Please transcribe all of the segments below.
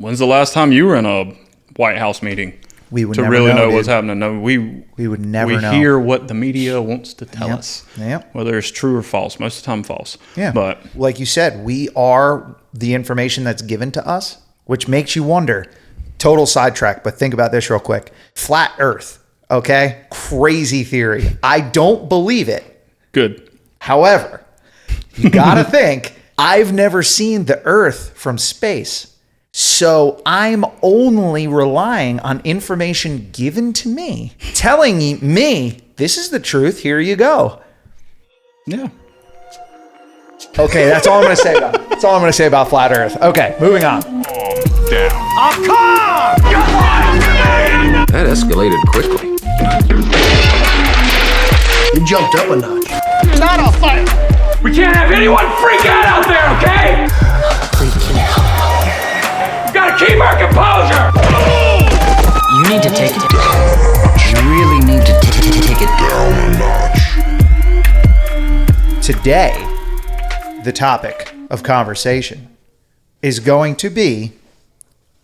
When's the last time you were in a White House meeting? We would to never really know dude. what's happening. No, we would never know. We hear what the media wants to tell us, whether it's true or false. Most of the time, false. Yeah, but like you said, we are the information that's given to us, which makes you wonder. Total sidetrack, but think about this real quick. Flat Earth, okay? Crazy theory. I don't believe it. Good. However, you gotta think, I've never seen the Earth from space. So I'm only relying on information given to me, telling me, this is the truth, here you go. Yeah. Okay, that's all I'm going to say about it. That's all I'm going to say about Flat Earth. Okay, moving on. That escalated quickly. You jumped up a notch. It's not a fight. We can't have anyone freak out there, okay? Gotta keep our composure! You need to take it. You really need to take it down a notch. Today, the topic of conversation is going to be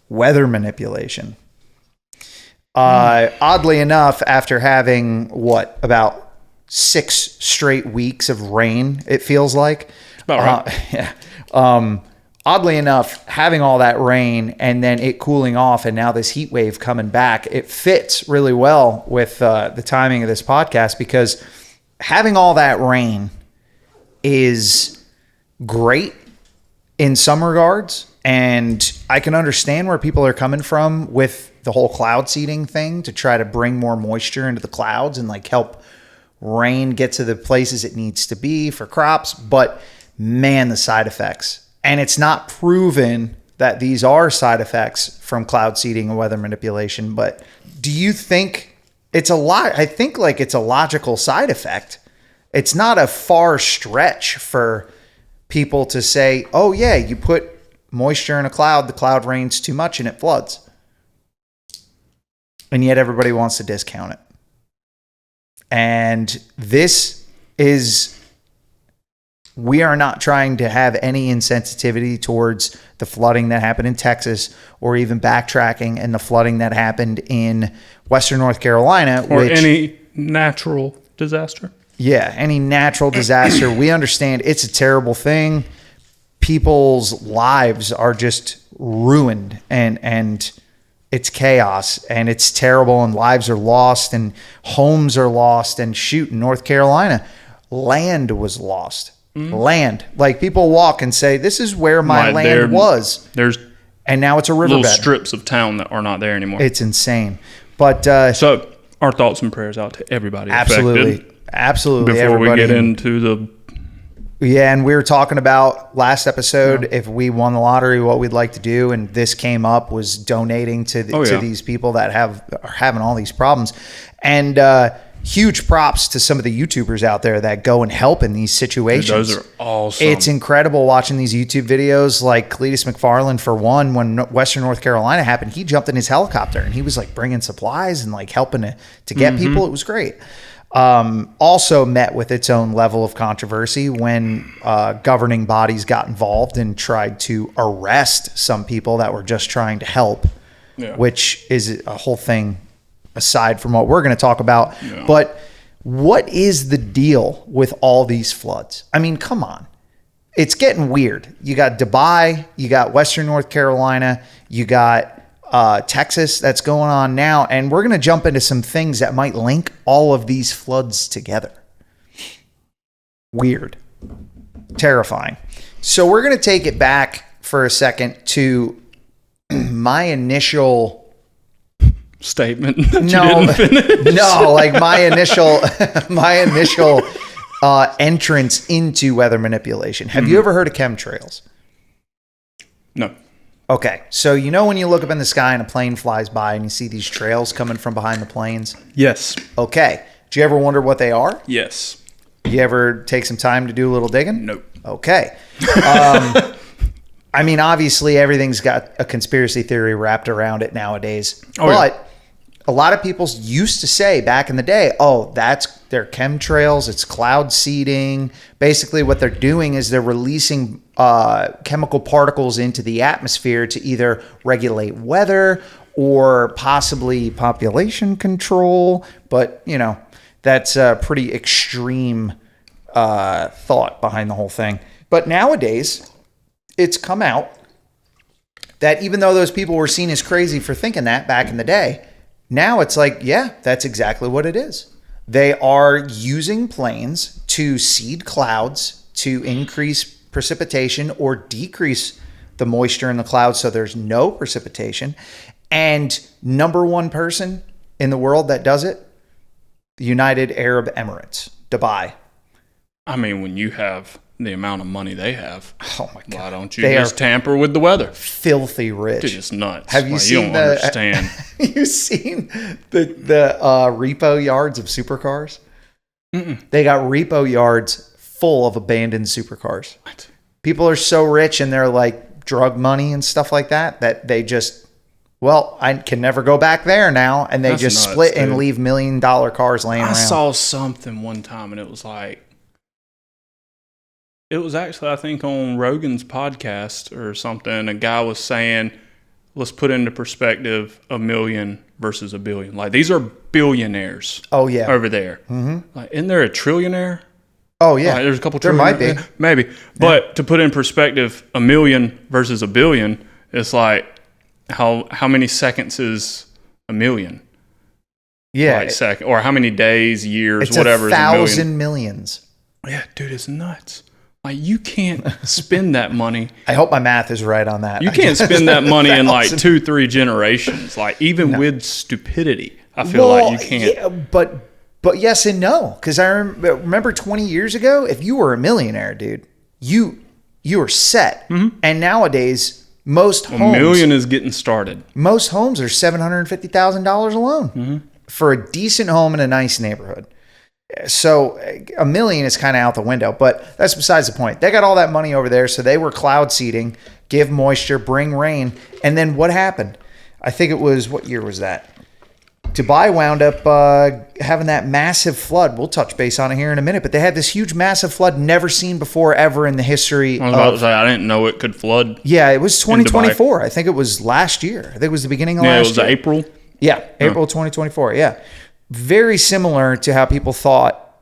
weather manipulation. Oddly enough, after having about 6 straight weeks of rain, it feels like. About right. Yeah. Oddly enough, having all that rain and then it cooling off and now this heat wave coming back, it fits really well with the timing of this podcast, because having all that rain is great in some regards. And I can understand where people are coming from with the whole cloud seeding thing to try to bring more moisture into the clouds and like help rain get to the places it needs to be for crops. But man, the side effects. And it's not proven that these are side effects from cloud seeding and weather manipulation. But do you think it's a lot? I think like it's a logical side effect. It's not a far stretch for people to say, oh yeah, you put moisture in a cloud, the cloud rains too much and it floods. And yet everybody wants to discount it. And this is... We are not trying to have any insensitivity towards the flooding that happened in Texas, or even backtracking and the flooding that happened in Western North Carolina. Or any natural disaster. Yeah, any natural disaster. We understand it's a terrible thing. People's lives are just ruined and it's chaos and it's terrible, and lives are lost and homes are lost. And shoot, in North Carolina, land was lost. Land, like people walk and say, this is where my land was. And now it's a riverbed. Little strips of town that are not there anymore. It's insane. But so our thoughts and prayers out to everybody absolutely affected. Before everybody. We get into the... Yeah, and we were talking about last episode, if we won the lottery, what we'd like to do. And this came up, was donating to these people that are having all these problems. And huge props to some of the YouTubers out there that go and help in these situations. Dude, those are awesome. It's incredible watching these YouTube videos, like Cletus McFarland, for one. When Western North Carolina happened, he jumped in his helicopter and he was like bringing supplies and like helping to get people. It was great. Also met with its own level of controversy when governing bodies got involved and tried to arrest some people that were just trying to help, which is a whole thing aside from what we're going to talk about. Yeah. But what is the deal with all these floods? I mean, come on. It's getting weird. You got Dubai, you got Western North Carolina, you got Texas that's going on now. And we're going to jump into some things that might link all of these floods together. Weird. Terrifying. So we're going to take it back for a second to my initial statement that you didn't finish. No, like my initial entrance into weather manipulation. Have you ever heard of chemtrails? No. Okay, so you know when you look up in the sky and a plane flies by and you see these trails coming from behind the planes? Yes. Okay. Do you ever wonder what they are? Yes. You ever take some time to do a little digging? Nope. Okay. I mean, obviously everything's got a conspiracy theory wrapped around it nowadays. But a lot of people used to say back in the day, oh, that's They're chemtrails. It's cloud seeding. Basically, what they're doing is they're releasing chemical particles into the atmosphere to either regulate weather or possibly population control. But, you know, that's a pretty extreme thought behind the whole thing. But nowadays, it's come out that even though those people were seen as crazy for thinking that back in the day, now it's like, yeah, that's exactly what it is. They are using planes to seed clouds to increase precipitation or decrease the moisture in the clouds so there's no precipitation. And number one person in the world that does it, the United Arab Emirates, Dubai. I mean, when you have the amount of money they have, oh my God, why don't you just tamper with the weather? Filthy rich. Dude, it's nuts. Have you seen you don't understand. Have you seen the repo yards of supercars? They got repo yards full of abandoned supercars. What? People are so rich and they're like drug money and stuff like that they just, well, I can never go back there now, and they That's just nuts, split dude. and leave $1 million cars laying around. I saw something one time, and it was like, it was actually, I think, on Rogan's podcast or something. A guy was saying, let's put into perspective 1 million versus 1 billion. Like, these are billionaires. Oh, yeah. Over there. Mm-hmm. Like, isn't there a trillionaire? Oh, yeah. Like, there's a couple there might be. Maybe. Yeah. But to put in perspective, 1 million versus 1 billion, it's like, how many seconds is 1 million? Yeah. Like or how many days, years, it's whatever. 1,000 millions. Yeah, dude, it's nuts. Like, you can't spend that money. I hope my math is right on that. You can't spend that money in like 2-3 generations. Like, even with stupidity, I feel like you can't. Yeah, but yes and no. Because I remember 20 years ago, if you were a millionaire, dude, you were set. Mm-hmm. And nowadays, most homes, $1 million is getting started. Most homes are $750,000 alone for a decent home in a nice neighborhood. So $1 million is kind of out the window, but that's besides the point. They got all that money over there, so they were cloud seeding, give moisture, bring rain, and then what happened? I think it was, what year was that? Dubai wound up having that massive flood. We'll touch base on it here in a minute, but they had this huge, massive flood never seen before ever in the history. I was about to say, I didn't know it could flood. Yeah, it was 2024. I think it was last year. I think it was the beginning of last year. Yeah, it was April. Yeah, April 2024. Yeah. Very similar to how people thought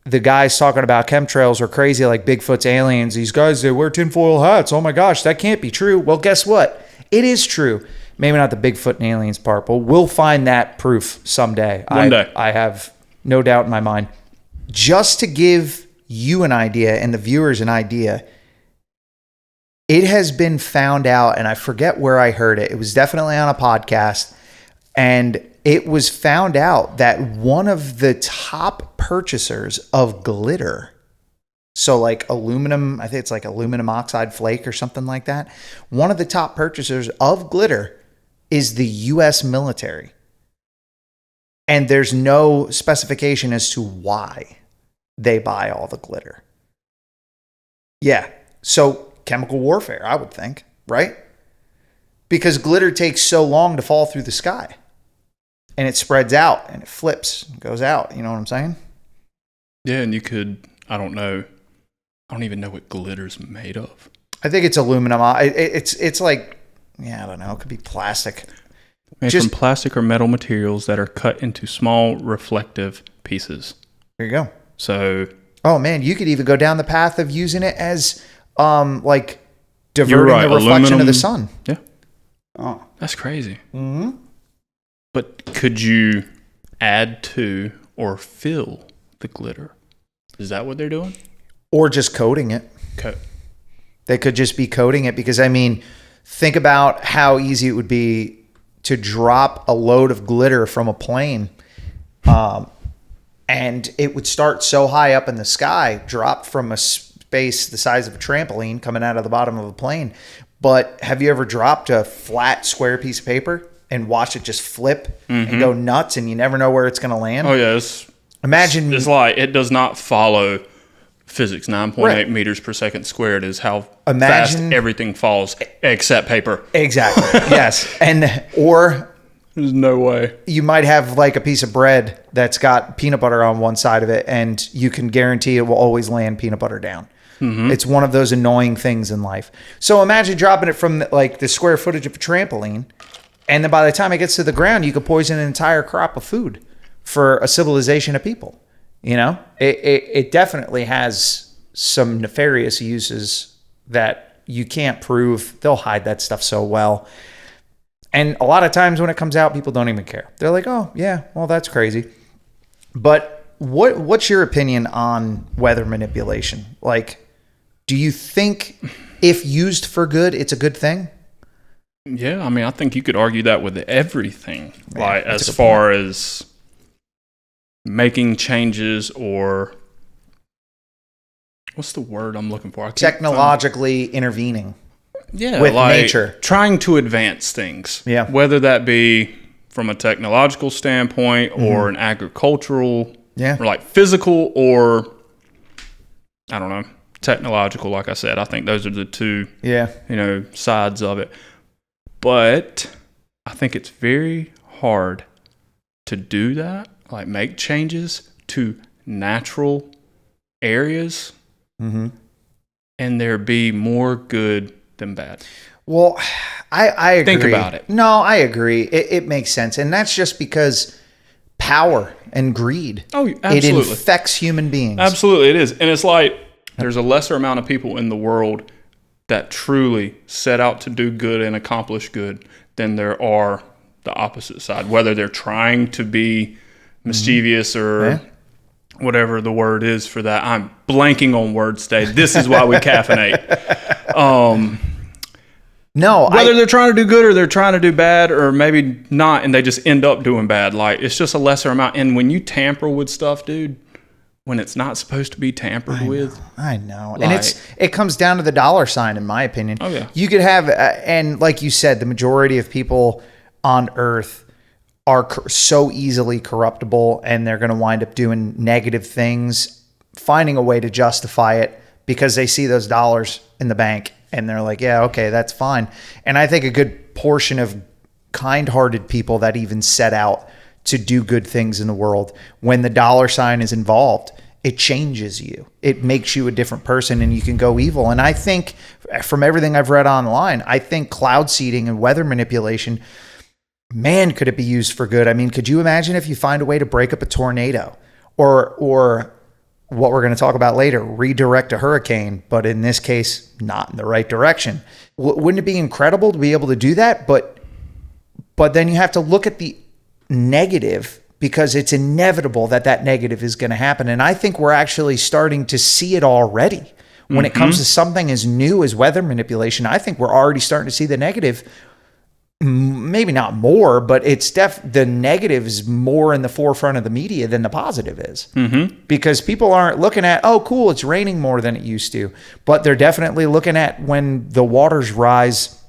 the guys talking about chemtrails were crazy, like Bigfoot's aliens. These guys, they wear tinfoil hats. Oh my gosh, that can't be true. Well, guess what? It is true. Maybe not the Bigfoot and aliens part, but we'll find that proof someday. One day. I have no doubt in my mind. Just to give you an idea and the viewers an idea, it has been found out, and I forget where I heard it. It was definitely on a podcast, and it was found out that one of the top purchasers of glitter, so like aluminum, I think it's like aluminum oxide flake or something like that. One of the top purchasers of glitter is the U.S. military. And there's no specification as to why they buy all the glitter. Yeah. So chemical warfare, I would think, right? Because glitter takes so long to fall through the sky. And it spreads out and it flips and goes out. You know what I'm saying? Yeah, and you could, I don't know. I don't even know what glitter's made of. I think it's aluminum. It's like, yeah, I don't know. It could be plastic. Made from plastic or metal materials that are cut into small reflective pieces. There you go. So. Oh, man, you could even go down the path of using it as like diverting the reflection aluminum, of the sun. Yeah. Oh. That's crazy. Mm-hmm. But could you add to or fill the glitter? Is that what they're doing? Or just coating it. They could just be coating it because, I mean, think about how easy it would be to drop a load of glitter from a plane. And it would start so high up in the sky, drop from a space the size of a trampoline coming out of the bottom of a plane. But have you ever dropped a flat square piece of paper and watch it just flip and go nuts, and you never know where it's going to land? Oh, yeah. Imagine. It's like it does not follow physics. 9.8 meters per second squared is how fast everything falls except paper. Exactly. Yes. Or There's no way. You might have like a piece of bread that's got peanut butter on one side of it, and you can guarantee it will always land peanut butter down. It's one of those annoying things in life. So imagine dropping it from like the square footage of a trampoline, and then by the time it gets to the ground, you could poison an entire crop of food for a civilization of people. You know, it definitely has some nefarious uses that you can't prove. They'll hide that stuff so well. And a lot of times when it comes out, people don't even care. They're like, oh, yeah, well, that's crazy. But what's your opinion on weather manipulation? Like, do you think if used for good, it's a good thing? Yeah, I mean, I think you could argue that with everything. Like, as far as making changes or... What's the word I'm looking for? Technologically intervening. Yeah, with like nature. Trying to advance things. Yeah. Whether that be from a technological standpoint or an agricultural, or like physical or, I don't know, technological, like I said. I think those are the two, sides of it. But I think it's very hard to do that, like make changes to natural areas and there be more good than bad. Well, I agree. Think about it. No, I agree. It makes sense. And that's just because power and greed. Oh, absolutely. It infects human beings. Absolutely, it is. And it's like there's a lesser amount of people in the world that truly set out to do good and accomplish good than there are the opposite side, whether they're trying to be mischievous or whatever the word is for that. I'm blanking on words today. This is why we caffeinate. Whether they're trying to do good or they're trying to do bad or maybe not, and they just end up doing bad. Like, it's just a lesser amount. And when you tamper with stuff, dude, when it's not supposed to be tampered with. I know. Like, and it comes down to the dollar sign, in my opinion. Oh, yeah. You could have, and like you said, the majority of people on Earth are so easily corruptible, and they're going to wind up doing negative things, finding a way to justify it because they see those dollars in the bank, and they're like, yeah, okay, that's fine. And I think a good portion of kind-hearted people that even set out to do good things in the world, when the dollar sign is involved, it changes you. It makes you a different person, and you can go evil. And I think from everything I've read online, I think cloud seeding and weather manipulation, man, could it be used for good? I mean, could you imagine if you find a way to break up a tornado or what we're going to talk about later, redirect a hurricane, but in this case, not in the right direction? Wouldn't it be incredible to be able to do that? But then you have to look at the negative, because it's inevitable that negative is going to happen. And I think we're actually starting to see it already. When it comes to something as new as weather manipulation, I think we're already starting to see the negative. Maybe not more, but it's the negative is more in the forefront of the media than the positive is. Because people aren't looking at, oh, cool, it's raining more than it used to. But they're definitely looking at when the waters rise.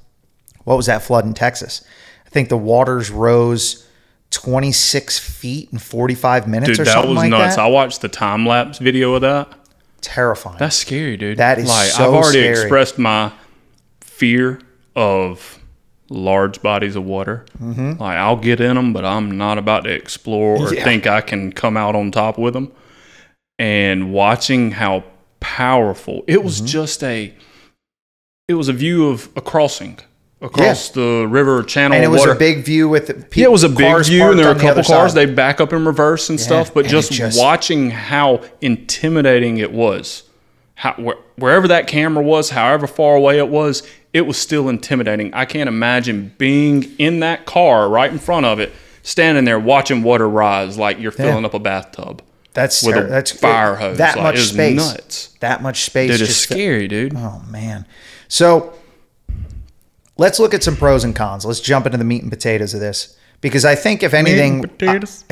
What was that flood in Texas? I think the waters rose 26 feet in 45 minutes or something like that. Dude, that was nuts. I watched the time-lapse video of that. Terrifying. That's scary, dude. That is like, so I've already scary. expressed my fear of large bodies of water. Like, I'll get in them, but I'm not about to explore or think I can come out on top with them. And watching how powerful it was, it was a view of a crossing across the river channel. And it was water. A big view with the people. Yeah, it was a big view, and there were a couple cars. They They back up in reverse and stuff. But just watching how intimidating it was, wherever that camera was, however far away it was still intimidating. I can't imagine being in that car right in front of it, standing there watching water rise like you're filling up a bathtub. That's fire hose. That much space. Nuts. That much space. Dude, it's scary, dude. Oh man. So let's look at some pros and cons. Let's jump into the meat and potatoes of this, because I think if anything, meat and potatoes.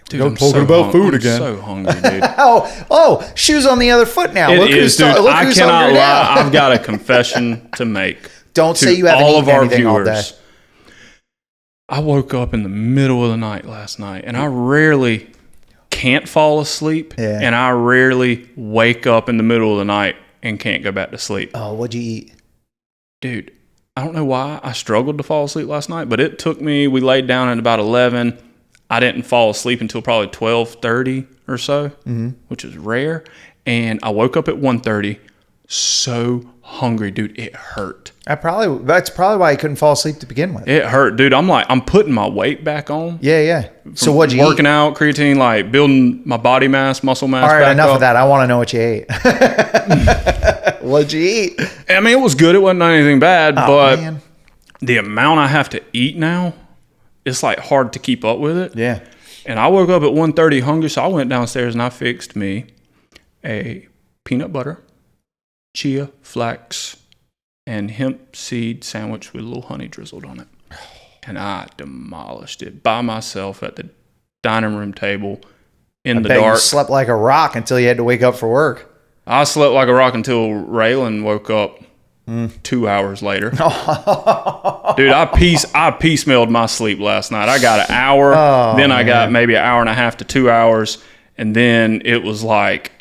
Dude, I'm talking about food again. I'm so hungry, dude. oh, shoes on the other foot now. Look who's I cannot lie. I've got a confession to make. Don't say you haven't eaten anything all day. I woke up in the middle of the night last night, and I rarely can't fall asleep, and I rarely wake up in the middle of the night and can't go back to sleep. Oh, what'd you eat? Dude, I don't know why I struggled to fall asleep last night, but it took me, we laid down at about 11. I didn't fall asleep until probably 12:30 or so, which is rare. And I woke up at 1:30, so hungry, dude. It hurt. That's probably why you couldn't fall asleep to begin with. It hurt, dude. I'm putting my weight back on. Yeah. So what'd you working out, creatine, like building my body mass, muscle mass. All right, back enough up. of that. I want to know what you ate. What'd you eat? I mean, it was good. It wasn't anything bad, but man. the amount I have to eat now, it's like hard to keep up with it. Yeah. And I woke up at 1:30 hungry, so I went downstairs and I fixed me a peanut butter, chia, flax, and hemp seed sandwich with a little honey drizzled on it. And I demolished it by myself at the dining room table in the dark. You slept like a rock until you had to wake up for work. I slept like a rock until Raylan woke up 2 hours later. Dude, I piecemealed my sleep last night. I got an hour, then I got maybe an hour and a half to 2 hours, and then it was like,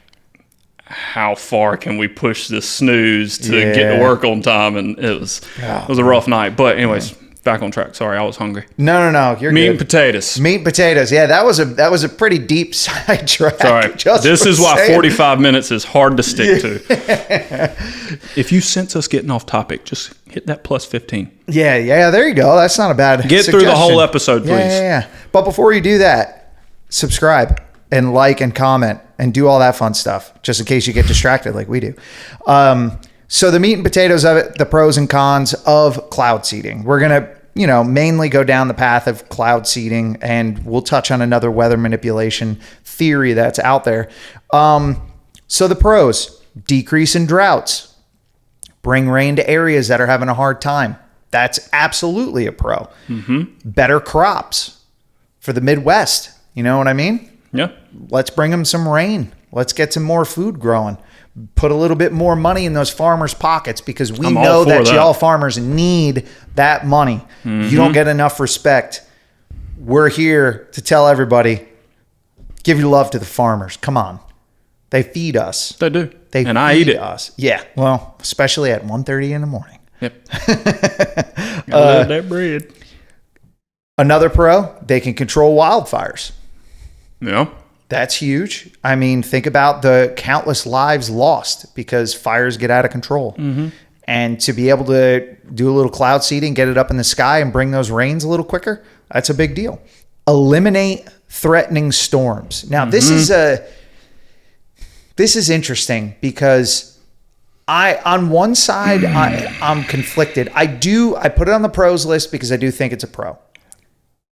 how far can we push this snooze to get to work on time? And it was a rough night. But anyways, back on track. Sorry, I was hungry. No. You're Meat good. and potatoes. Meat and potatoes. Yeah, that was a pretty deep sidetrack. Sorry. This is why 45 minutes is hard to stick to. If you sense us getting off topic, just hit that plus 15. Yeah. There you go. That's not a bad Get through the whole episode, please. Yeah. But before you do that, subscribe and like and comment and do all that fun stuff, just in case you get distracted like we do. So the meat and potatoes of it, the pros and cons of cloud seeding. We're going to, mainly go down the path of cloud seeding, and we'll touch on another weather manipulation theory that's out there. So the pros: decrease in droughts, bring rain to areas that are having a hard time. That's absolutely a pro. Better crops for the Midwest. You know what I mean? Yeah. Let's bring them some rain. Let's get some more food growing. Put a little bit more money in those farmers' pockets, because we know that y'all farmers need that money. You don't get enough respect. We're here to tell everybody, give your love to the farmers. Come on. They feed us. They do. And I eat it. Us. Yeah. Well, especially at 1:30 in the morning. Yep. Gotta that bread. Another pro, they can control wildfires. Yeah. That's huge. I mean, think about the countless lives lost because fires get out of control. And to be able to do a little cloud seeding, get it up in the sky and bring those rains a little quicker, that's a big deal. Eliminate threatening storms. Now, this is interesting because on one side, I'm conflicted. I put it on the pros list because I do think it's a pro.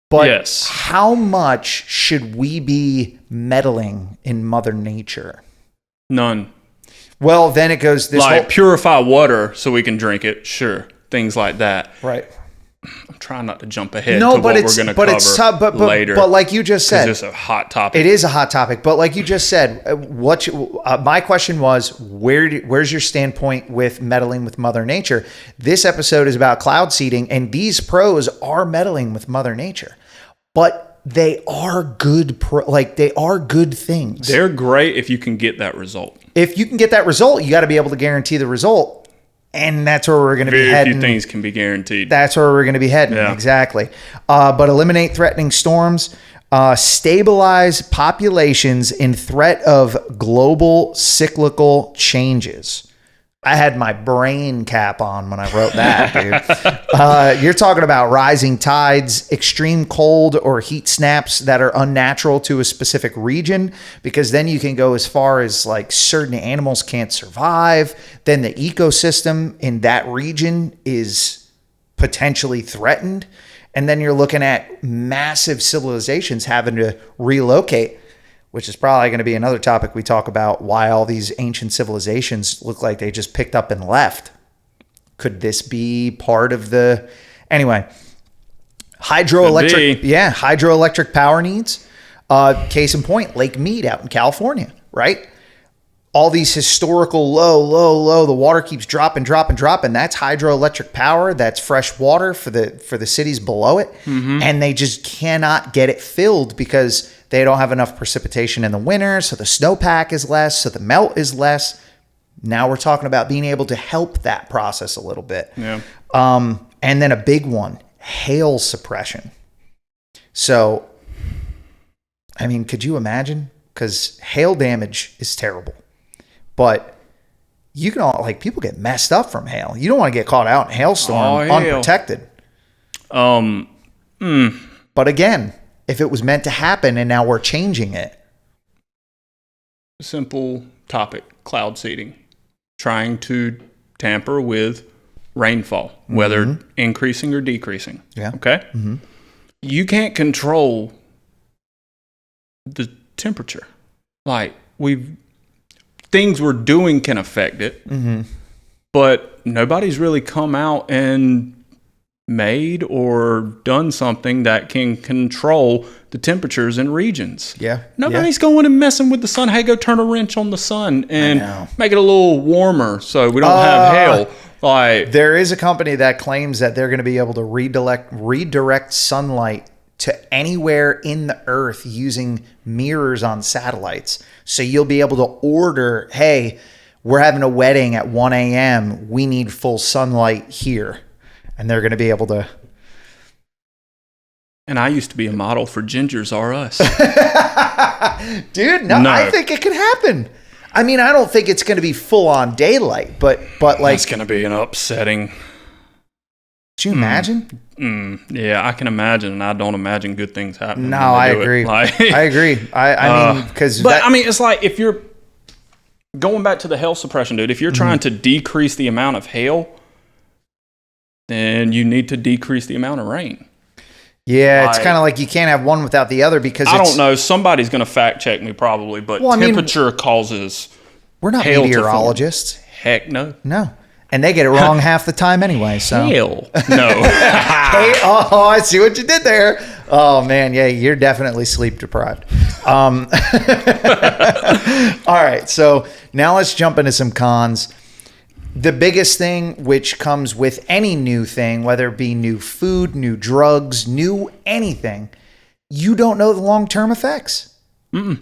But how much should we be meddling in Mother Nature? None. Well, then it goes this like purify water so we can drink it. Sure. Things like that. Right. I'm trying not to jump ahead to what we're going to cover later. But like you just said, it's just a hot topic. It is a hot topic. But like you just said, my question was, where's your standpoint with meddling with Mother Nature? This episode is about cloud seeding, and these pros are meddling with Mother Nature. But they are good, they are good things. They're great if you can get that result. If you can get that result, you got to be able to guarantee the result. And that's where we're going to be heading. Very few things can be guaranteed. That's where we're going to be heading. Yeah. Exactly. But eliminate threatening storms, stabilize populations in threat of global cyclical changes. I had my brain cap on when I wrote that, dude. You're talking about rising tides, extreme cold or heat snaps that are unnatural to a specific region, because then you can go as far as like certain animals can't survive. Then the ecosystem in that region is potentially threatened. And then you're looking at massive civilizations having to relocate, which is probably going to be another topic we talk about, why all these ancient civilizations look like they just picked up and left. Could this be part of the... Anyway, hydroelectric power needs. Case in point, Lake Mead out in California, right? All these historical low, the water keeps dropping. That's hydroelectric power. That's fresh water for the cities below it. And they just cannot get it filled because they don't have enough precipitation in the winter. So the snowpack is less. So the melt is less. Now we're talking about being able to help that process a little bit. Yeah. And then a big one, hail suppression. So, I mean, could you imagine? Because hail damage is terrible. But you can people get messed up from hail. You don't want to get caught out in hailstorm unprotected. But again, if it was meant to happen and now we're changing it. Simple topic, cloud seeding. Trying to tamper with rainfall, whether increasing or decreasing. Yeah. Okay? Mm-hmm. You can't control the temperature. Things we're doing can affect it, but nobody's really come out and made or done something that can control the temperatures in regions. Yeah. Nobody's going and messing with the sun. Hey, go turn a wrench on the sun and make it a little warmer so we don't have hail. There is a company that claims that they're going to be able to redirect sunlight to anywhere in the earth using mirrors on satellites. So you'll be able to order, hey, we're having a wedding at 1 a.m. We need full sunlight here. And they're going to be able to. And I used to be a model for Gingers R Us. Dude, no, I think it could happen. I mean, I don't think it's going to be full on daylight, but it's going to be an upsetting. Could you imagine? Yeah, I can imagine, and I don't imagine good things happening. No, I agree. I agree. I mean, because it's like if you're going back to the hail suppression, dude. If you're trying to decrease the amount of hail, then you need to decrease the amount of rain. Yeah, it's kind of like you can't have one without the other because I don't know. Somebody's going to fact check me probably, but temperature causes. We're not meteorologists. Heck no. No. And they get it wrong half the time anyway. So hail. No. I see what you did there. Oh man, yeah, you're definitely sleep deprived. All right, so now let's jump into some cons. The biggest thing which comes with any new thing, whether it be new food, new drugs, new anything, you don't know the long-term effects. I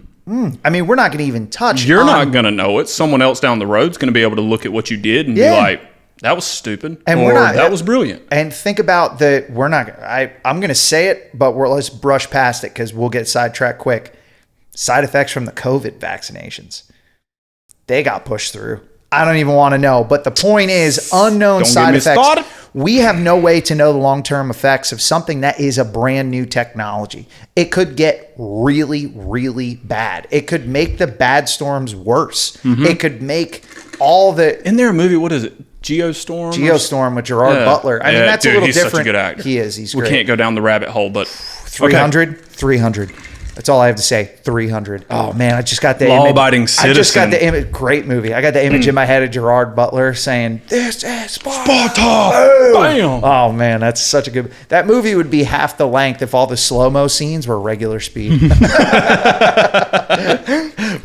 mean, we're not going to even touch. You're not going to know it. Someone else down the road's going to be able to look at what you did and be like, that was stupid. And that was brilliant. And think about I'm going to say it, but let's brush past it because we'll get sidetracked quick. Side effects from the COVID vaccinations. They got pushed through. I don't even want to know. But the point is, unknown side effects. We have no way to know the long-term effects of something that is a brand new technology. It could get really, really bad. It could make the bad storms worse. It could make all the... Isn't there a movie? What is it? Geostorm? Geostorm with Gerard Butler. I mean, that's a little he's different. Such a good actor. He is. He's great. We can't go down the rabbit hole, but... 300? 300. That's all I have to say. 300. Oh man, I just got the law-abiding citizen. I just got the image. Great movie. I got the image in my head of Gerard Butler saying, "This is Sparta." Bam. Oh man, that's such a good. That movie would be half the length if all the slow-mo scenes were regular speed.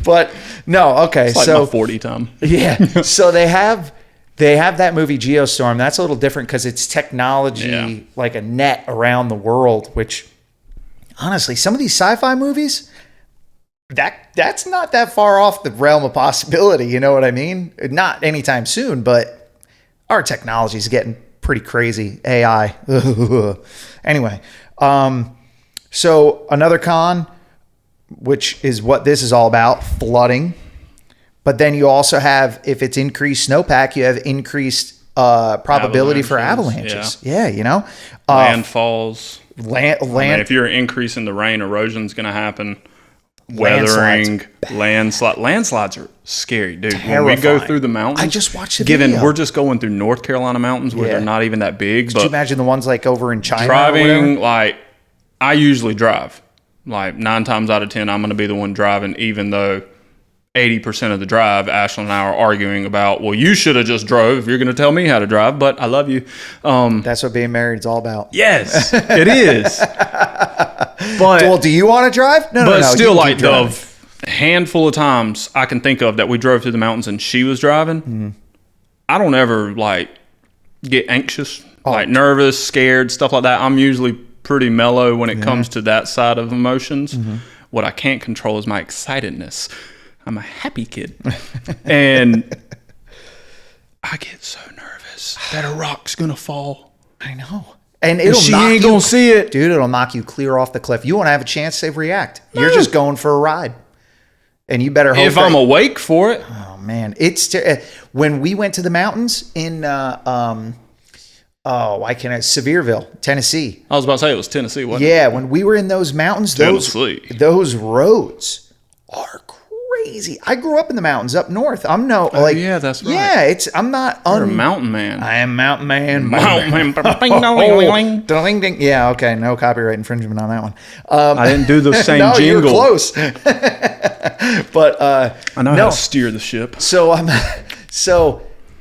But no, okay. It's like so my 40 time. Yeah. So they have that movie Geostorm. That's a little different because it's technology like a net around the world, which. Honestly, some of these sci-fi movies, that's not that far off the realm of possibility. You know what I mean? Not anytime soon, but our technology is getting pretty crazy. AI. Anyway, so another con, which is what this is all about, flooding. But then you also have, if it's increased snowpack, you have increased probability for avalanches. Yeah, you know? Landfalls. Land. I mean, if you're increasing the rain, erosion's going to happen. Weathering, landslides are scary, dude. Terrifying. When we go through the mountains, I just watched the video. We're just going through North Carolina mountains where they're not even that big. Could you imagine the ones like over in China? Driving, I usually drive. 9 times out of 10, I'm going to be the one driving, even though 80% of the drive, Ashley and I are arguing about, well, you should have just drove if you're going to tell me how to drive, but I love you. That's what being married is all about. Yes, it is. But well, do you want to drive? No. But still, the handful of times I can think of that we drove through the mountains and she was driving, I don't ever get anxious, nervous, scared, stuff like that. I'm usually pretty mellow when it comes to that side of emotions. What I can't control is my excitedness. I'm a happy kid. And I get so nervous. says that a rock's gonna fall. I know. And it'll she knock ain't you, gonna see it. dude. It'll knock you clear off the cliff. You won't have a chance to react. You're just going for a ride, and you better hope If I'm awake for it. Oh man, when we went to the mountains in Sevierville, Tennessee. I was about to say it was Tennessee, wasn't it? Yeah, when we were in those mountains, those roads are crazy. I grew up in the mountains up north. I'm yeah, that's right. Yeah, I'm not. You're a mountain man. I am mountain man. Mountain man. Ding, ding. Yeah, okay. No copyright infringement on that one. I didn't do the same no, jingle. You're close. But I know how to steer the ship. So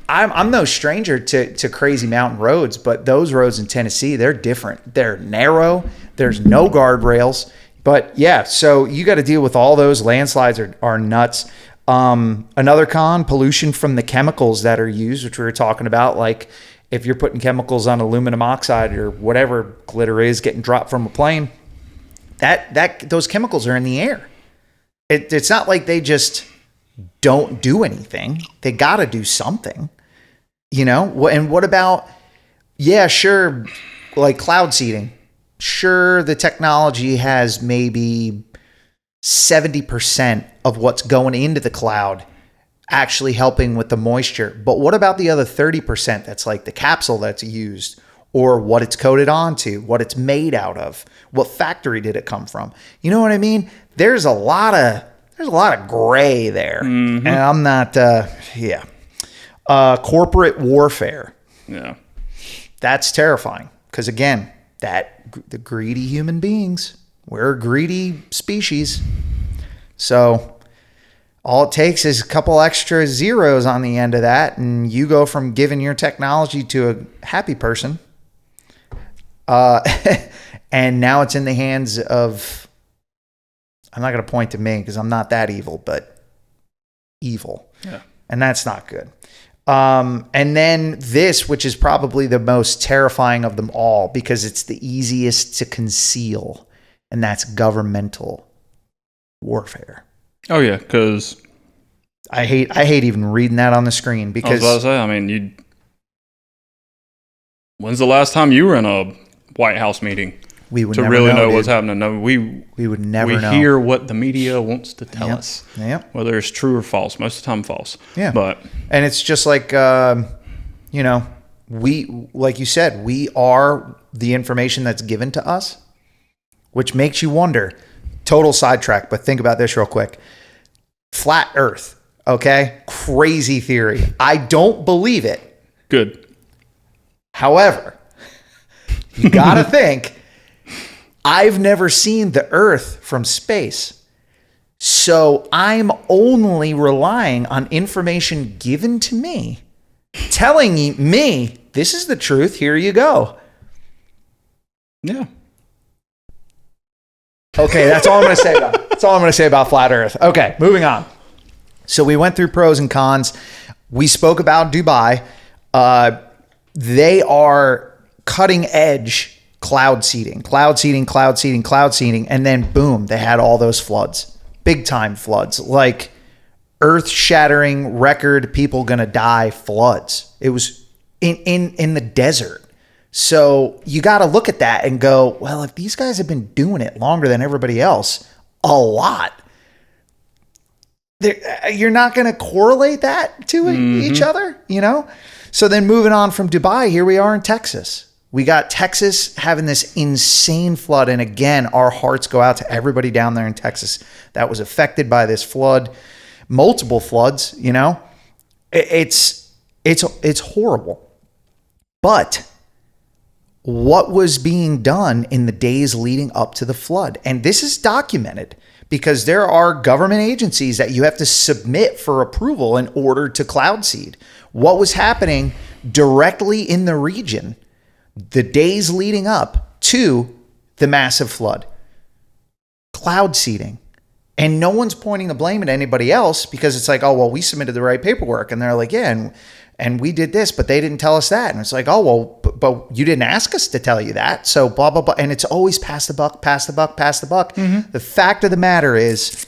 I'm no stranger to crazy mountain roads, but those roads in Tennessee, they're different. They're narrow. There's no guardrails. But yeah, so you got to deal with all those. Landslides are nuts. Another con, pollution from the chemicals that are used, which we were talking about. Like if you're putting chemicals on aluminum oxide or whatever glitter is getting dropped from a plane, those chemicals are in the air. It's not like they just don't do anything. They got to do something, And what about, yeah, sure, like cloud seeding. Sure, the technology has maybe 70% of what's going into the cloud actually helping with the moisture. But what about the other 30% that's like the capsule that's used, or what it's coated onto, what it's made out of, what factory did it come from? You know what I mean? There's a lot of gray there. Mm-hmm. And I'm not, corporate warfare. Yeah. That's terrifying. Because again, the greedy human beings, we're a greedy species. So all it takes is a couple extra zeros on the end of that, and you go from giving your technology to a happy person. And now it's in the hands of, I'm not going to point to me because I'm not that evil, but evil. Yeah. And that's not good. And then this, which is probably the most terrifying of them all because it's the easiest to conceal, and that's governmental warfare. Oh yeah, because I hate even reading that on the screen because I was about to say, when's the last time you were in a White House meeting? We would to never really know what's happening. No, we would never know. We hear what the media wants to tell us. Yep. Whether it's true or false. Most of the time false. Yeah. And it's just like, we, like you said, we are the information that's given to us, which makes you wonder. Total sidetrack, but think about this real quick. Flat Earth, okay? Crazy theory. I don't believe it. Good. However, you got to think, I've never seen the Earth from space. So I'm only relying on information given to me, telling me, this is the truth, here you go. Yeah. Okay, that's all I'm going to say about it. That's all I'm going to say about Flat Earth. Okay, moving on. So we went through pros and cons. We spoke about Dubai. They are cutting edge cloud seeding, and then boom, they had all those floods, big time floods, like earth-shattering record, people gonna die floods. It was in the desert. So you got to look at that and go, well, if these guys have been doing it longer than everybody else, a lot, you're not going to correlate that to each other, So then moving on from Dubai, here we are in Texas. We got Texas having this insane flood. And again, our hearts go out to everybody down there in Texas that was affected by this flood, multiple floods, It's horrible. But what was being done in the days leading up to the flood? And this is documented because there are government agencies that you have to submit for approval in order to cloud seed. What was happening directly in the region the days leading up to the massive flood? Cloud seeding. And no one's pointing the blame at anybody else because it's like, oh, well, we submitted the right paperwork. And they're like, yeah, and we did this, but they didn't tell us that. And it's like, oh, well, but you didn't ask us to tell you that. So blah, blah, blah. And it's always pass the buck. Mm-hmm. The fact of the matter is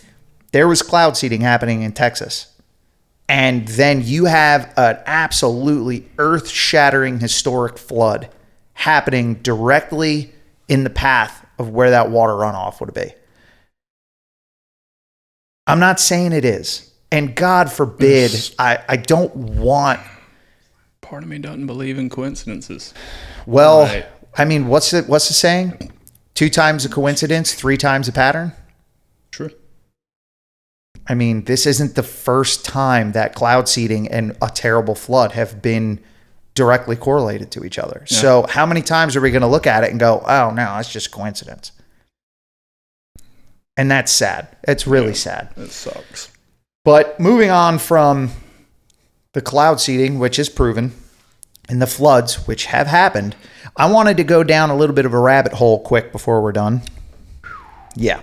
there was cloud seeding happening in Texas. And then you have an absolutely earth-shattering historic flood happening directly in the path of where that water runoff would be. I'm not saying it is. And God forbid, I don't want... Part of me doesn't believe in coincidences. Well, right. I mean, what's the saying? 2 times a coincidence, 3 times a pattern? True. I mean, this isn't the first time that cloud seeding and a terrible flood have been directly correlated to each other. Yeah. So how many times are we going to look at it and go, oh, no, it's just coincidence? And that's sad. It's really sad. It sucks. But moving on from the cloud seeding, which is proven, and the floods, which have happened, I wanted to go down a little bit of a rabbit hole quick before we're done. Yeah.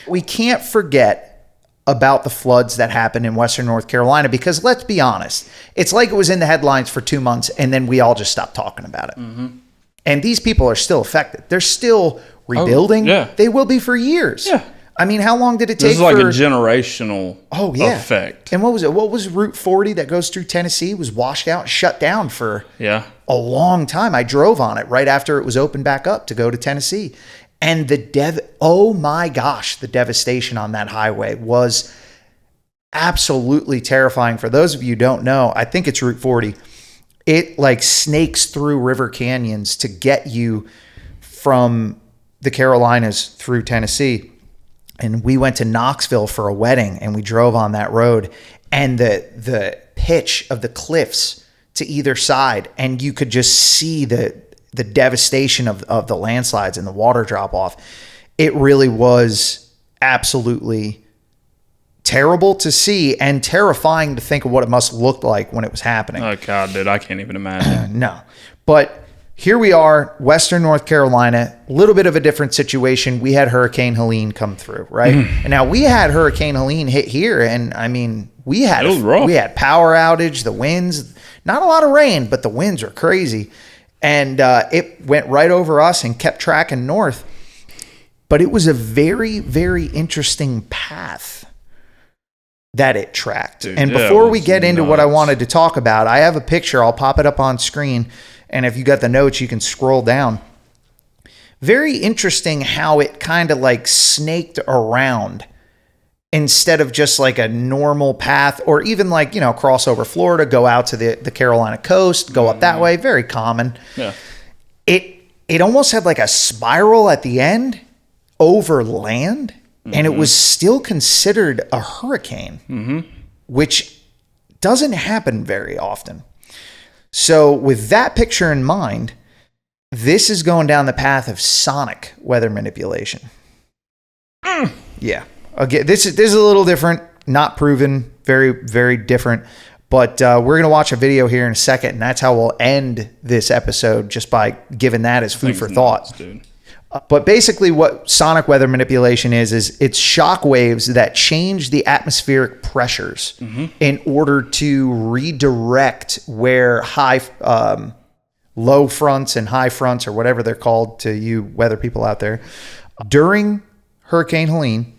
We can't forget about the floods that happened in Western North Carolina, because let's be honest, it's like it was in the headlines for 2 months and then we all just stopped talking about it. Mm-hmm. And these people are still affected. They're still rebuilding. Oh, yeah. They will be for years. Yeah. I mean, how long did it take? This is like a generational effect. And what was it? What was Route 40 that goes through Tennessee was washed out, shut down for a long time. I drove on it right after it was opened back up to go to Tennessee. And oh my gosh, the devastation on that highway was absolutely terrifying. For those of you who don't know, I think it's Route 40. It like snakes through river canyons to get you from the Carolinas through Tennessee. And we went to Knoxville for a wedding and we drove on that road, and the pitch of the cliffs to either side, and you could just see the devastation of the landslides and the water drop off. It really was absolutely terrible to see and terrifying to think of what it must look like when it was happening. Oh God, dude, I can't even imagine. No, but here we are, Western North Carolina, a little bit of a different situation. We had Hurricane Helene come through, right? And now we had Hurricane Helene hit here, and I mean, we had power outage, the winds, not a lot of rain, but the winds are crazy. And it went right over us and kept tracking north. But it was a very, very interesting path that it tracked. Dude, and before we get into what I wanted to talk about, I have a picture. I'll pop it up on screen. And if you got the notes, you can scroll down. Very interesting how it kind of like snaked around instead of just like a normal path, or even like, cross over Florida, go out to the Carolina coast, go up that way. Very common. Yeah. It almost had like a spiral at the end over land, and it was still considered a hurricane, which doesn't happen very often. So with that picture in mind, this is going down the path of sonic weather manipulation. Yeah. Again, this is a little different, not proven, very, very different. But we're going to watch a video here in a second, and that's how we'll end this episode, just by giving that as food for thought. Dude. But basically what sonic weather manipulation is it's shock waves that change the atmospheric pressures in order to redirect where low fronts and high fronts, or whatever they're called to you weather people out there. During Hurricane Helene,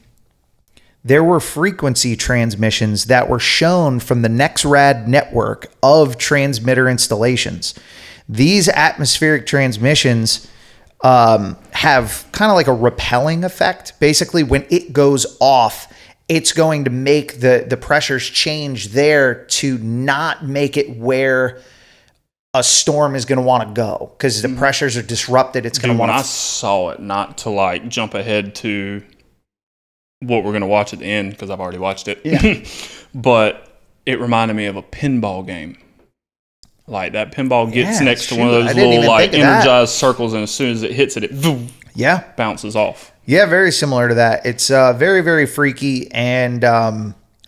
there were frequency transmissions that were shown from the NexRad network of transmitter installations. These atmospheric transmissions have kind of like a repelling effect. Basically, when it goes off, it's going to make the pressures change there to not make it where a storm is going to want to go, because the pressures are disrupted. It's going to want to... I saw it, not to like jump ahead to what we're going to watch at the end, because I've already watched it. Yeah. But it reminded me of a pinball game. Like that pinball gets next to one of those little like energized circles, and as soon as it hits it, it bounces off. Yeah, very similar to that. It's very, very freaky. And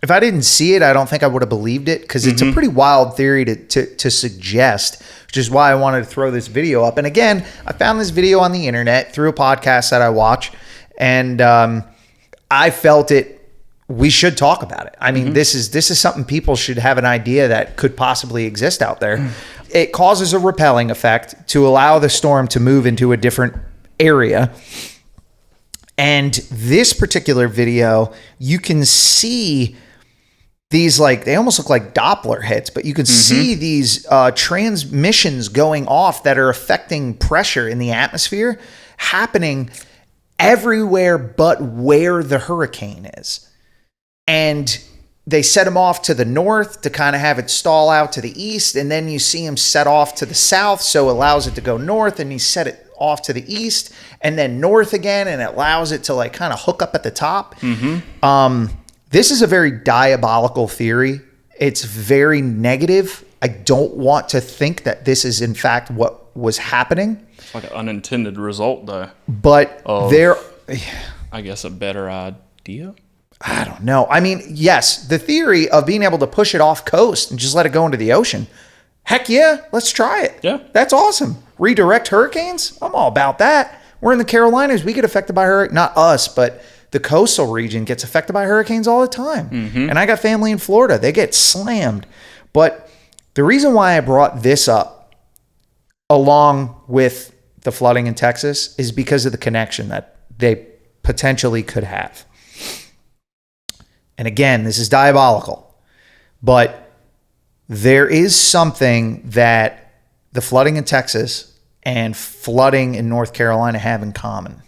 if I didn't see it, I don't think I would have believed it, because it's a pretty wild theory to suggest, which is why I wanted to throw this video up. And again, I found this video on the internet through a podcast that I watch, and I felt we should talk about it. I mean, this is something people should have an idea that could possibly exist out there. It causes a repelling effect to allow the storm to move into a different area. And this particular video, you can see these like, they almost look like Doppler hits, but you can see these transmissions going off that are affecting pressure in the atmosphere happening everywhere but where the hurricane is. And they set him off to the north to kind of have it stall out to the east. And then you see him set off to the south. So it allows it to go north, and he set it off to the east and then north again. And it allows it to like kind of hook up at the top. This is a very diabolical theory. It's very negative. I don't want to think that this is in fact what was happening. It's like an unintended result, though. But I guess a better idea. I don't know. I mean, yes, the theory of being able to push it off coast and just let it go into the ocean. Heck yeah, let's try it. Yeah. That's awesome. Redirect hurricanes? I'm all about that. We're in the Carolinas. We get affected by hurricanes. Not us, but the coastal region gets affected by hurricanes all the time. And I got family in Florida. They get slammed. But the reason why I brought this up along with the flooding in Texas is because of the connection that they potentially could have. And again, this is diabolical, but there is something that the flooding in Texas and flooding in North Carolina have in common,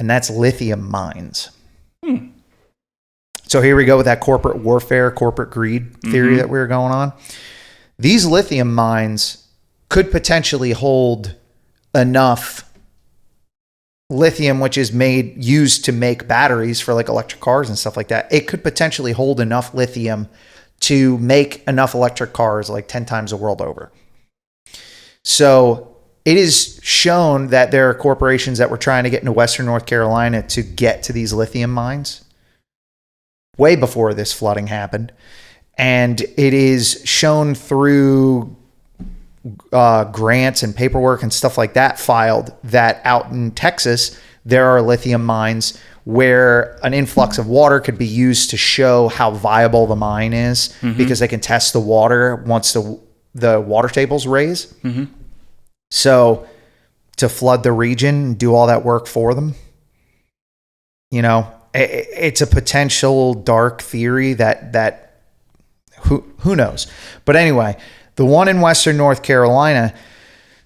and that's lithium mines. So here we go with that corporate warfare, corporate greed theory that we were going on. These lithium mines could potentially hold enough lithium, which is used to make batteries for like electric cars and stuff like that. It could potentially hold enough lithium to make enough electric cars like 10 times the world over. So it is shown that there are corporations that were trying to get into Western North Carolina to get to these lithium mines way before this flooding happened. And it is shown through grants and paperwork and stuff like that filed that out in Texas, there are lithium mines where an influx of water could be used to show how viable the mine is because they can test the water once the water tables raise. So to flood the region and do all that work for them, you know, it's a potential dark theory that who knows. But anyway, the one in Western North Carolina,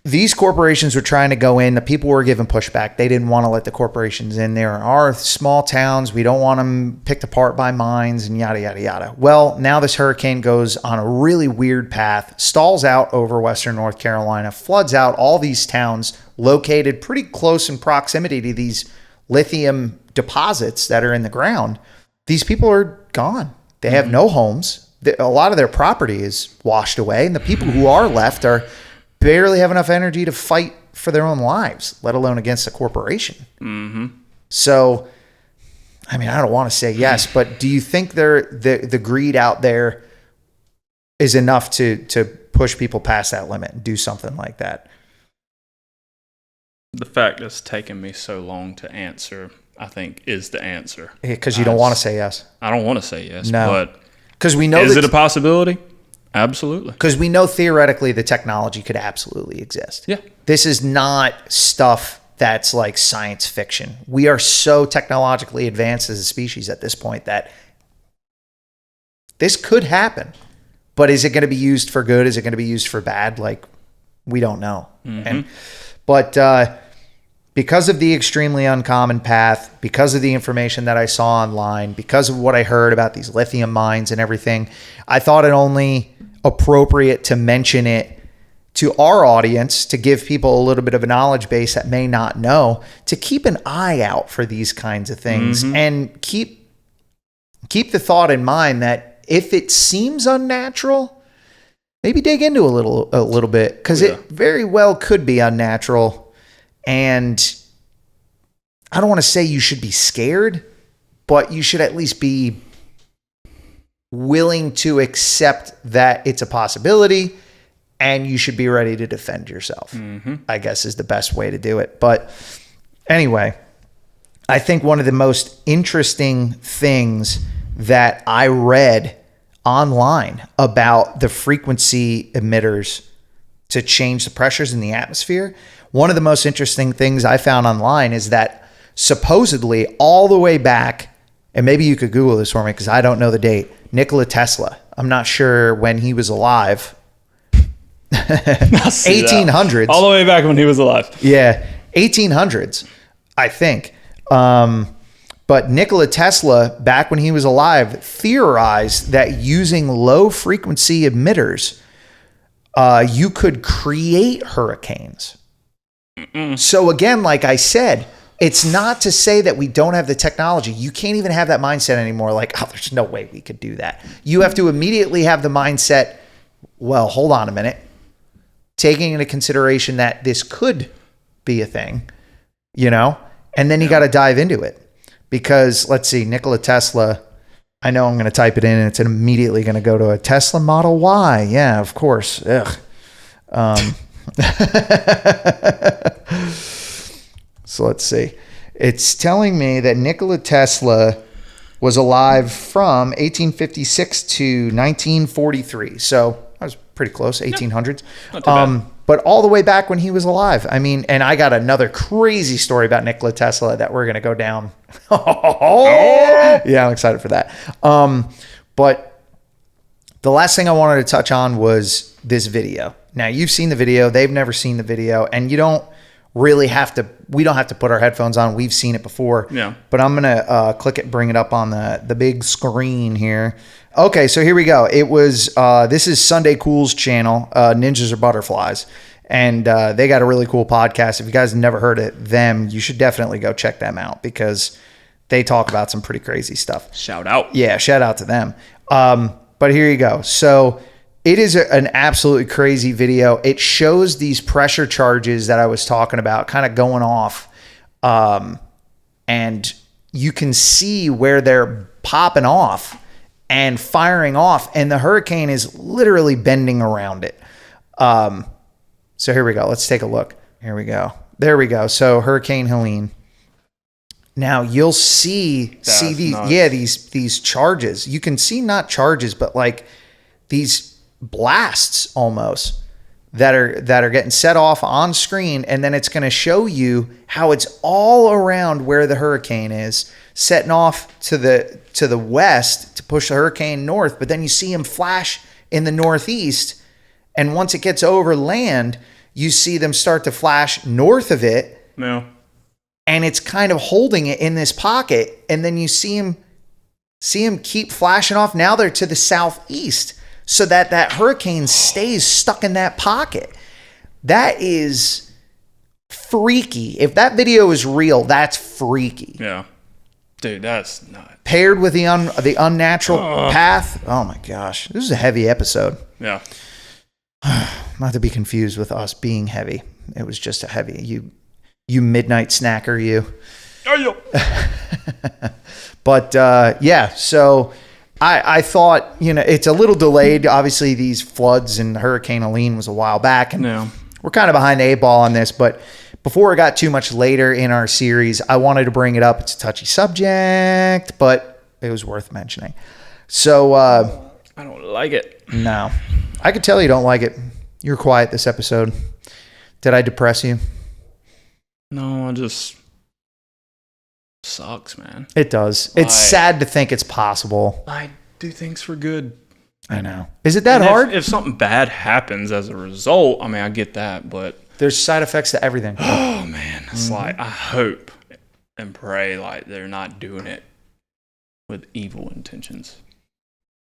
these corporations were trying to go in. The people were giving pushback. They didn't want to let the corporations in. There are small towns. We don't want them picked apart by mines and yada, yada, yada. Well, now this hurricane goes on a really weird path, stalls out over Western North Carolina, floods out all these towns located pretty close in proximity to these lithium deposits that are in the ground. These people are gone. They have no homes. A lot of their property is washed away, and the people who are left are barely have enough energy to fight for their own lives, let alone against a corporation. So, I mean, I don't want to say yes, but do you think the greed out there is enough to push people past that limit and do something like that? The fact it's taken me so long to answer, I think, is the answer. Because you don't want to say yes. I don't want to say yes, no. But because we know is it a possibility? Absolutely. Because we know theoretically the technology could absolutely exist. Yeah. This is not stuff that's like science fiction. We are so technologically advanced as a species at this point that this could happen. But is it going to be used for good? Is it going to be used for bad? Like, we don't know. But because of the extremely uncommon path, because of the information that I saw online, because of what I heard about these lithium mines and everything, I thought it only appropriate to mention it to our audience to give people a little bit of a knowledge base that may not know, to keep an eye out for these kinds of things and keep the thought in mind that if it seems unnatural, maybe dig into a little bit, because it very well could be unnatural. And I don't want to say you should be scared, but you should at least be willing to accept that it's a possibility, and you should be ready to defend yourself, I guess is the best way to do it. But anyway, I think one of the most interesting things that I read online about the frequency emitters to change the pressures in the atmosphere, one of the most interesting things I found online is that supposedly all the way back, and maybe you could Google this for me because I don't know the date. Nikola Tesla. I'm not sure when he was alive. 1800s. All the way back when he was alive. Yeah, 1800s, I think. But Nikola Tesla, back when he was alive, theorized that using low frequency emitters, you could create hurricanes. So again, like I said, it's not to say that we don't have the technology. You can't even have that mindset anymore. Like, oh, there's no way we could do that. You have to immediately have the mindset, well, hold on a minute. Taking into consideration that this could be a thing, and then you got to dive into it. Because let's see, Nikola Tesla, I know I'm going to type it in and it's immediately going to go to a Tesla Model Y. Yeah, of course. Ugh. So let's see. It's telling me that Nikola Tesla was alive from 1856 to 1943. So I was pretty close, 1800s. Not too bad. But all the way back when he was alive. I mean, and I got another crazy story about Nikola Tesla that we're going to go down. Yeah, I'm excited for that. But the last thing I wanted to touch on was this video. Now, you've seen the video. They've never seen the video. And you don't really have to, we don't have to put our headphones on. We've seen it before. Yeah. But I'm going to click it, bring it up on the big screen here. Okay, so here we go. It was, this is Sunday Cool's channel, Ninjas or Butterflies. And they got a really cool podcast. If you guys have never heard of them, you should definitely go check them out because they talk about some pretty crazy stuff. Shout out. Yeah, shout out to them. But here you go. So it is an absolutely crazy video. It shows these pressure charges that I was talking about kind of going off. And you can see where they're popping off and firing off, and the hurricane is literally bending around it. So here we go. Let's take a look. Here we go. There we go. So Hurricane Helene. Now you'll see these charges. You can see not charges, but like these blasts almost that are getting set off on screen, and then it's going to show you how it's all around where the hurricane is, setting off to the west to push the hurricane north, but then you see him flash in the northeast, and once it gets over land, you see them start to flash north of it. No. And it's kind of holding it in this pocket, and then you see him keep flashing off. Now they're to the southeast, so that hurricane stays stuck in that pocket. That is freaky. If that video is real, that's freaky. Yeah. Dude, that's nuts. Paired with the unnatural path. Oh my gosh. This is a heavy episode. Yeah. Not to be confused with us being heavy. It was just a heavy. You midnight snacker, you. But yeah, so I thought, it's a little delayed. Obviously, these floods and Hurricane Helene was a while back, and we're kind of behind the 8 ball on this. But before it got too much later in our series, I wanted to bring it up. It's a touchy subject, but it was worth mentioning. So I don't like it. No, I could tell you don't like it. You're quiet this episode. Did I depress you? No, I just sucks, man. It does. It's sad to think it's possible. I do things for good. I know. Is it that hard? If something bad happens as a result, I mean, I get that, but there's side effects to everything. Oh man, it's like I hope and pray like they're not doing it with evil intentions.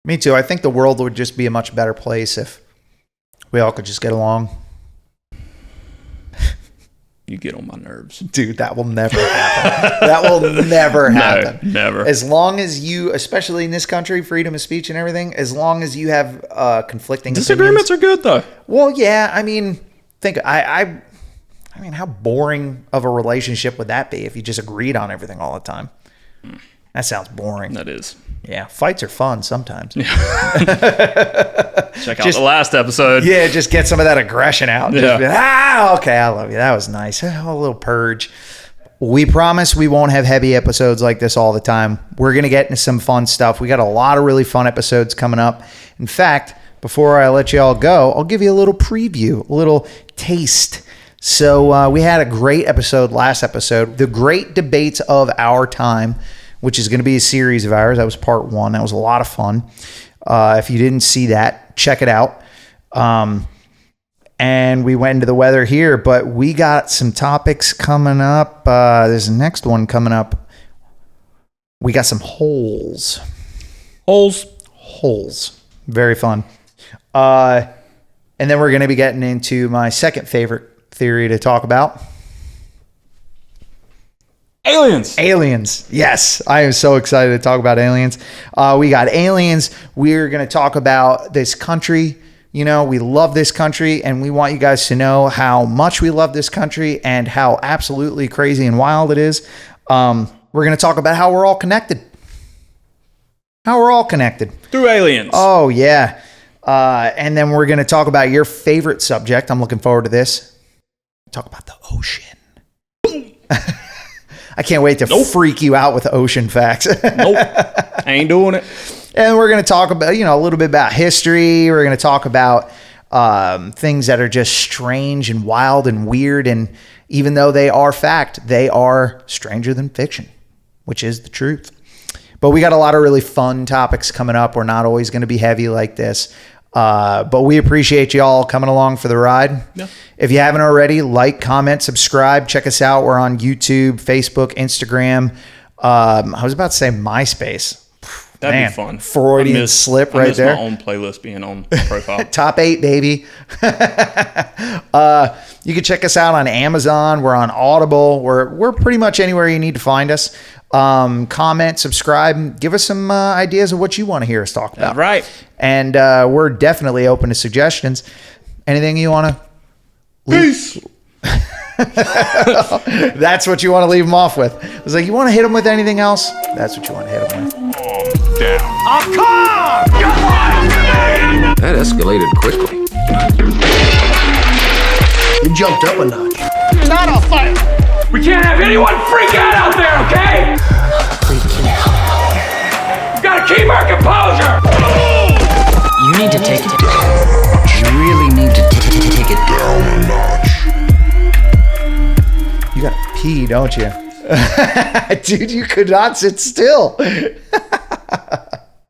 Me too. I think the world would just be a much better place if we all could just get along. You get on my nerves. Dude, that will never happen. That will never happen. No, never. As long as you, especially in this country, freedom of speech and everything, as long as you have conflicting disagreements opinions. are good though. Well, yeah, I mean, I mean, how boring of a relationship would that be if you just agreed on everything all the time? That sounds boring. That is. Yeah, fights are fun sometimes. Check out the last episode. Yeah, just get some of that aggression out. Yeah. Just be, okay, I love you. That was nice. A little purge. We promise we won't have heavy episodes like this all the time. We're going to get into some fun stuff. We got a lot of really fun episodes coming up. In fact, before I let you all go, I'll give you a little preview, a little taste. So we had a great episode last episode, the great debates of our time. which is going to be a series of ours. That was part 1. That was a lot of fun. If you didn't see that, check it out. And we went into the weather here, but we got some topics coming up. There's the next one coming up. We got some holes. Holes. Very fun. And then we're going to be getting into my second favorite theory to talk about. Aliens. Yes. I am so excited to talk about aliens. We got aliens. We're going to talk about this country. You know, we love this country, and we want you guys to know how much we love this country and how absolutely crazy and wild it is. We're going to talk about how we're all connected. Through aliens. Oh, yeah. And then we're going to talk about your favorite subject. I'm looking forward to this. Talk about the ocean. I can't wait to freak you out with ocean facts. Nope. I ain't doing it. And we're going to talk about, a little bit about history. We're going to talk about things that are just strange and wild and weird. And even though they are fact, they are stranger than fiction, which is the truth. But we got a lot of really fun topics coming up. We're not always going to be heavy like this. But we appreciate you all coming along for the ride. Yeah. If you haven't already, like, comment, subscribe. Check us out. We're on YouTube, Facebook, Instagram. I was about to say MySpace. That'd be fun. Freudian slip right there. My own playlist being on profile. Top 8, baby. You can check us out on Amazon. We're on Audible. We're pretty much anywhere you need to find us. Comment, subscribe, give us some ideas of what you want to hear us talk about. Right. And we're definitely open to suggestions. Anything you want to Peace. That's what you want to leave them off with. I was like, you want to hit them with anything else? That's what you want to hit them with. Down. That escalated quickly. You jumped up a notch. It's not a fight. We can't have anyone freak out there, okay? We gotta keep our composure. You need to take it. You really need to take it down a notch. You gotta pee, don't you? Dude, you could not sit still.